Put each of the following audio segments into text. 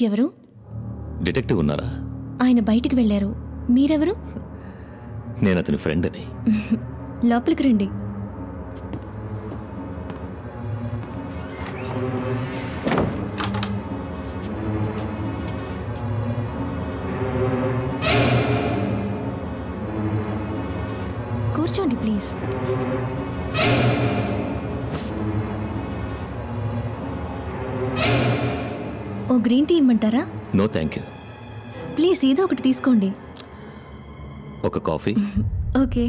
ఎవరు? డిటెక్టివ్ ఉన్నారా? ఆయన బయటికి వెళ్ళారు. మీరెవరు? నేను అతని ఫ్రెండ్ అని. లోపలికి రండి. కూర్చోండి ప్లీజ్. ఓ గ్రీన్ టీ ఇమ్మంటారా? No thank you. ప్లీజ్ ఏదో ఒకటి తీసుకోండి. ఒక కాఫీ. ఓకే.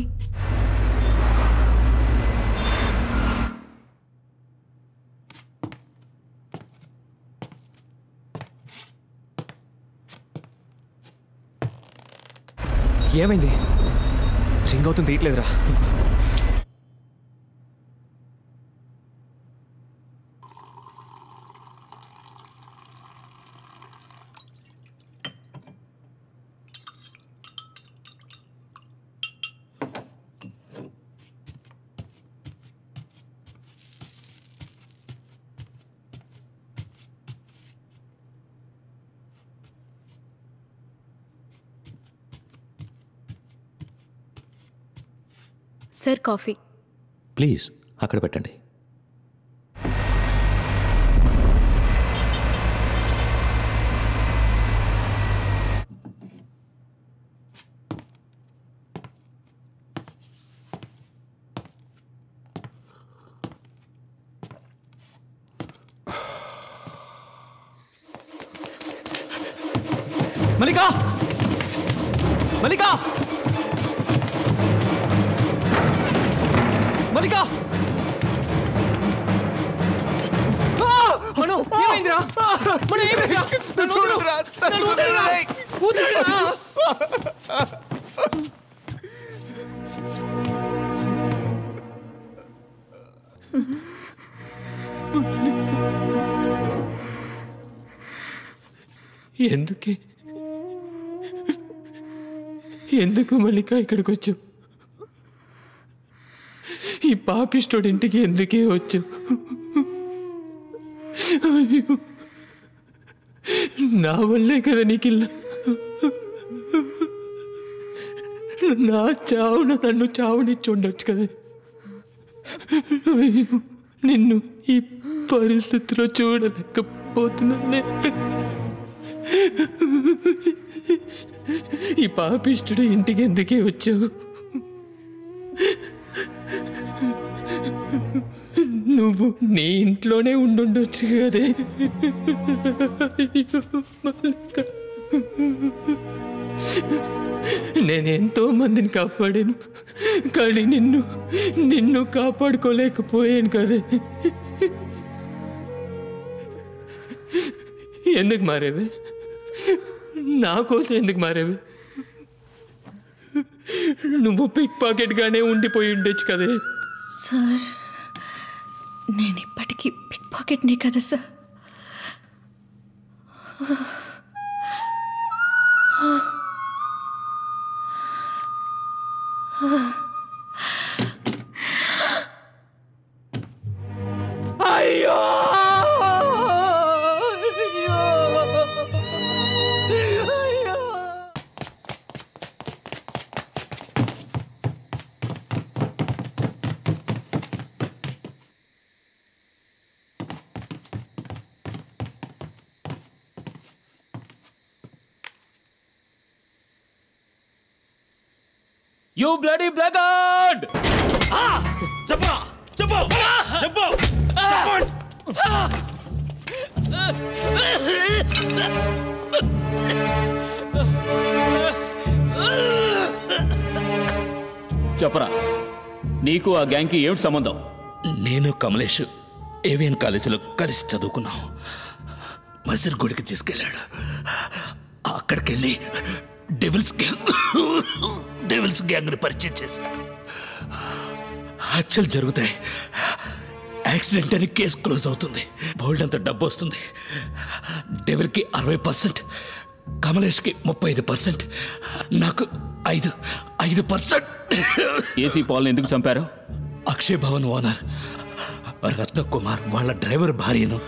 ఏమైంది? రింగ్ అవుతుంది, తీయట్లేదురా. Sir coffee. ప్లీజ్ అక్కడ పెట్టండి. మల్లికా! మల్లికా! మల్లికా! మనం ఏమైందిరా? మనం ఏమైందిరా? ఎందుకు మల్లిక ఇక్కడికి వచ్చావు? ఈ పాపిస్టోడి ఇంటికి ఎందుకే వచ్చావు? నా వల్లే కదా నీకిల్లా. నా చావున నన్ను చావునిచ్చి ఉండొచ్చు కదా. నిన్ను ఈ పరిస్థితిలో చూడలేకపోతున్నానే. ఈ పాపిష్టుడు ఇంటికి ఎందుకే వచ్చావు? నువ్వు నీ ఇంట్లోనే ఉండుండొచ్చు కదే. నేనెంతో మందిని కాపాడాను, కానీ నిన్ను కాపాడుకోలేకపోయాను కదే. ఎందుకు మారేవే? నా కోసం ఎందుకు మారేవే? నువ్వు పిక్ పాకెట్గానే ఉండిపోయి ఉండొచ్చు కదే. సార్, నేను ఇప్పటికీ పిక్ పాకెట్నే కదా సార్. అయ్యో! You bloody blackguard! Jump! చెప్పరా, నీకు ఆ గ్యాంగ్కి ఏమిటి సంబంధం? నేను కమలేష్ ఏవిఎన్ కాలేజీలో కలిసి చదువుకున్నాం. మసీర్ గుడికి తీసుకెళ్ళాడు. అక్కడికి వెళ్ళి డెవిల్స్ గ్యాంగ్ని పరిచయం చేశాడు. హత్యలు జరుగుతాయి, యాక్సిడెంట్ అని కేసు క్లోజ్ అవుతుంది, బోల్డ్ అంత డబ్బు వస్తుంది. డెవిల్కి 60%, కమలేష్కి 35%, నాకు 5%. ఏసీ పాల్ని ఎందుకు చంపారు? అక్షయ్ భవన్ ఓనర్ రత్నకుమార్ వాళ్ళ డ్రైవర్ భార్యను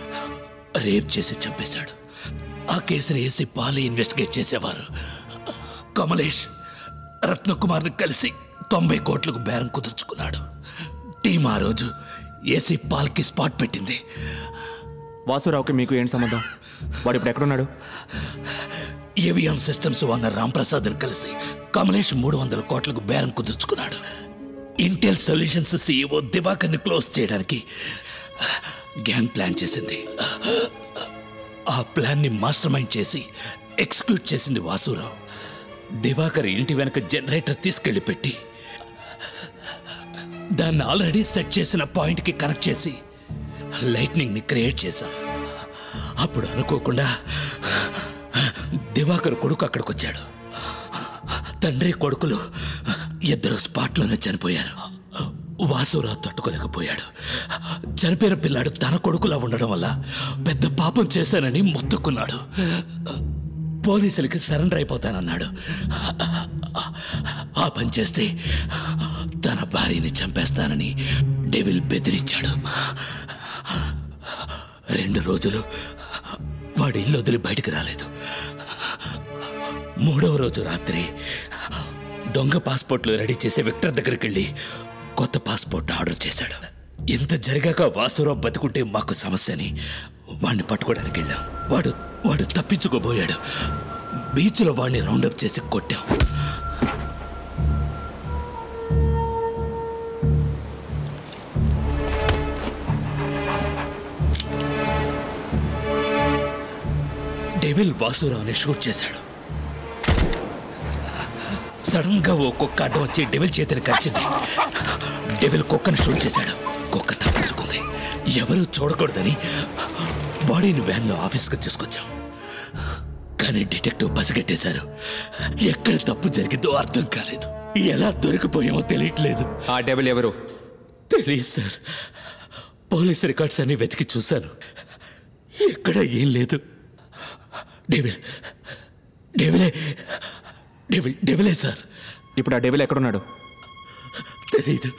రేప్ చేసి చంపేశాడు. ఆ కేసుని ఏసీ పాలే ఇన్వెస్టిగేట్ చేసేవారు. కమలేష్ రత్నకుమార్ని కలిసి 90 కోట్లకు బేరం కుదుర్చుకున్నాడు. టీం ఆ రోజు ఏసీ పాల్కి స్పాట్ పెట్టింది. వాసురావుకి మీకు ఏంటి సంబంధం? వాడు ఇప్పుడు ఎక్కడున్నాడు? ఏవిఎం సిస్టమ్స్ ఓనర్ రాంప్రసాద్ని కలిసి కమలేష్ 300 కోట్లకు బేరం కుదుర్చుకున్నాడు. ఇంటెల్ సొల్యూషన్స్ CEO దివాకర్ని క్లోజ్ చేయడానికి గ్యాంగ్ ప్లాన్ చేసింది. ఆ ప్లాన్ని మాస్టర్ మైండ్ చేసి ఎగ్జిక్యూట్ చేసింది వాసురావు. దివాకర్ ఇంటి వెనక జనరేటర్ తీసుకెళ్లి పెట్టి దాన్ని ఆల్రెడీ సెట్ చేసిన పాయింట్కి కనెక్ట్ చేసి లైట్నింగ్ని క్రియేట్ చేశాం. అప్పుడు అనుకోకుండా దివాకర్ కొడుకు అక్కడికి వచ్చాడు. తండ్రి కొడుకులు ఇద్దరు స్పాట్లోనే చనిపోయారు. వాసురావు తట్టుకోలేకపోయాడు. చనిపోయిన పిల్లాడు తన కొడుకులా ఉండడం వల్ల పెద్ద పాపం చేశానని మొత్తుకున్నాడు. పోలీసులకి సరెండర్ అయిపోతానన్నాడు. ఆ పని చేస్తే తన భార్యని చంపేస్తానని డెవిల్ బెదిరించాడు. 2 రోజులు వాడి ఇల్లు వదిలి బయటికి రాలేదు. 3వ రోజు రాత్రి దొంగ పాస్పోర్ట్లు రెడీ చేసే విక్టర్ దగ్గరికి వెళ్ళి కొత్త పాస్పోర్ట్ ఆర్డర్ చేశాడు. ఇంత జరిగాక వాసురావు బతుకుంటే మాకు సమస్యని వాడిని పట్టుకోవడానికి వెళ్ళాం. వాడు తప్పించుకోబోయాడు. బీచ్లో వాడిని రౌండప్ చేసి కొట్టాం. డెవిల్ వాసురావుని షూట్ చేశాడు. సడన్ గా ఓ కుక్క అడ్డం వచ్చి డెవిల్ చేతిని కరిచింది. డెవిల్ కుక్కను షూట్ చేశాడు. కుక్క తప్పించుకుంది. ఎవరూ చూడకూడదని బాడీని వ్యాన్లో ఆఫీస్కి తీసుకొచ్చాం. కానీ డిటెక్టివ్ పసిగట్టేశారు. ఎక్కడ తప్పు జరిగిందో అర్థం కాలేదు. ఎలా దొరికిపోయామో తెలియట్లేదు. ఆ డెవిల్ ఎవరు? తెలియదు సార్. పోలీస్ రికార్డ్స్ అన్ని వెతికి చూశాను. ఎక్కడ ఏం లేదు. డెవిలే సార్. ఇప్పుడు ఆ డెవిల్ ఎక్కడున్నాడు? తెలీదు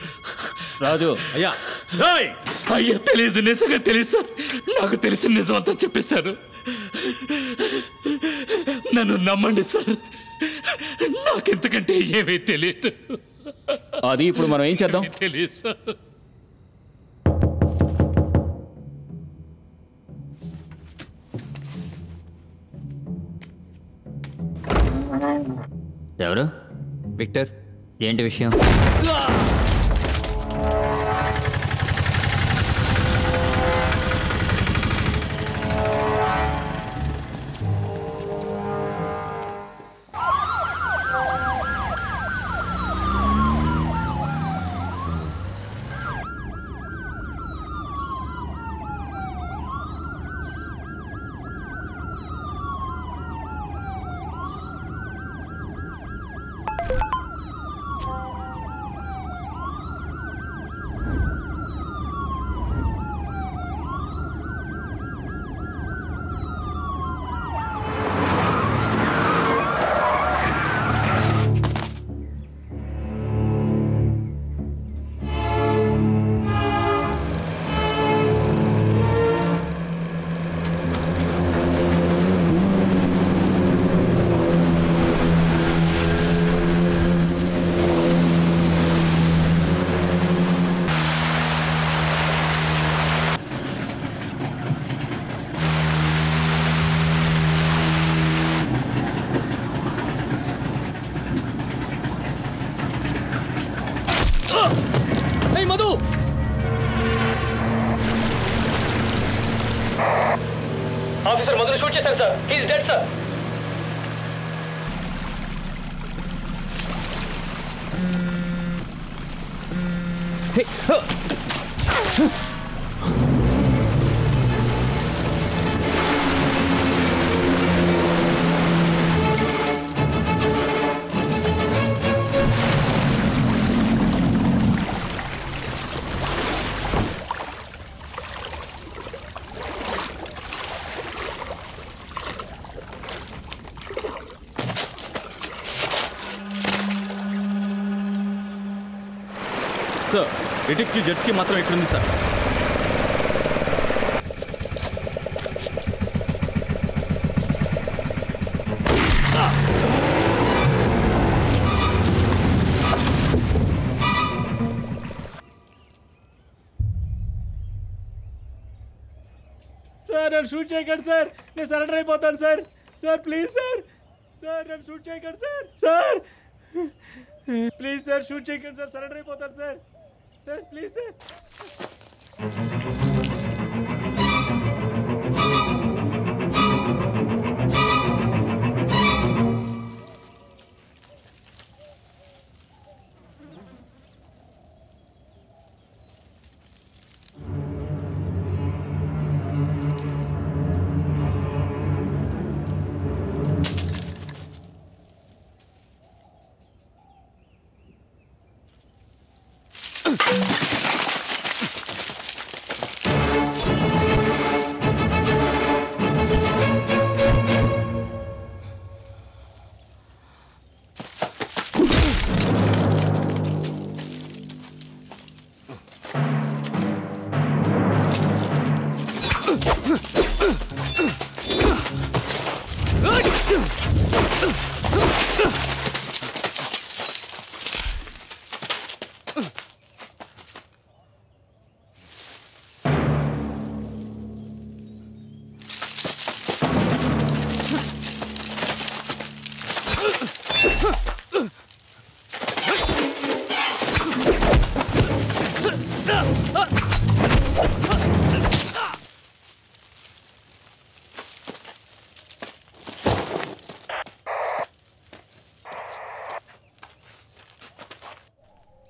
రాజు. అయ్యా తెలీదు. నిజంగా తెలియదు సార్. నాకు తెలిసిన నిజం అంతా చెప్పేశారు. నన్ను నమ్మండి సార్. నాకెంతకంటే ఏమీ తెలియదు. అది ఇప్పుడు మనం ఏం చేద్దాం? తెలియదు సార్. ఎవరు? విక్టర్. ఏంటి విషయం? మధు, ఆఫీసర్ మధుని షూట్ చేశారు sir. He's dead sir. Sir, detective జెట్స్కి మాత్రం ఎక్కడుంది సార్? నన్ను షూట్ చేయకండి సార్, నేను సరెండర్ అయిపోతాను sir. Sir please sir, sir నన్ను షూట్ చేయకండి sir. Sir please sir, shoot చేయకండి సార్, సరెండర్ అయిపోతాను sir. Sir please sir.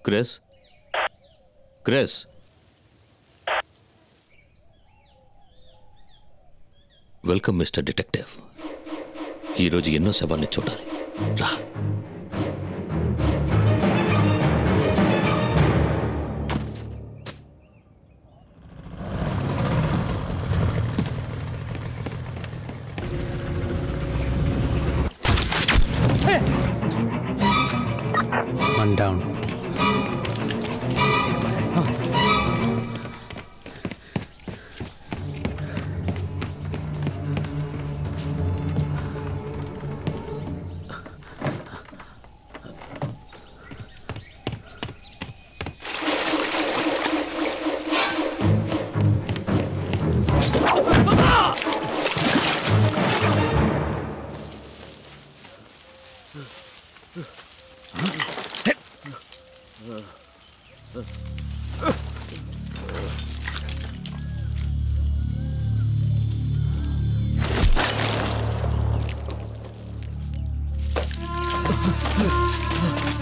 Chris, Chris, welcome mister detective. ఈరోజు ఎన్నో శవాల్ని చూడాలి, రా. One down.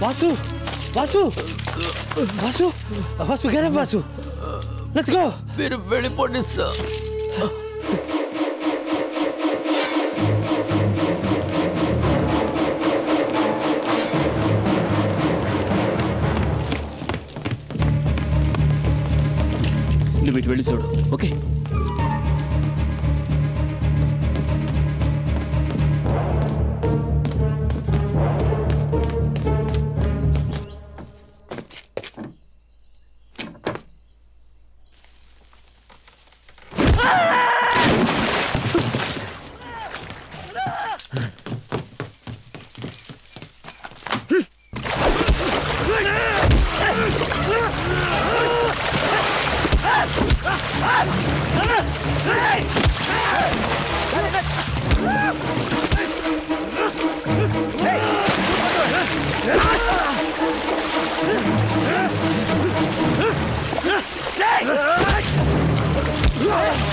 Vasu! Vasu! Vasu! Vasu, get him, Vasu! Let's go! మీరు వెళ్ళిపోండి సార్. నువ్వు ఇటు వెళ్ళి చూడు, ఓకే? Hey!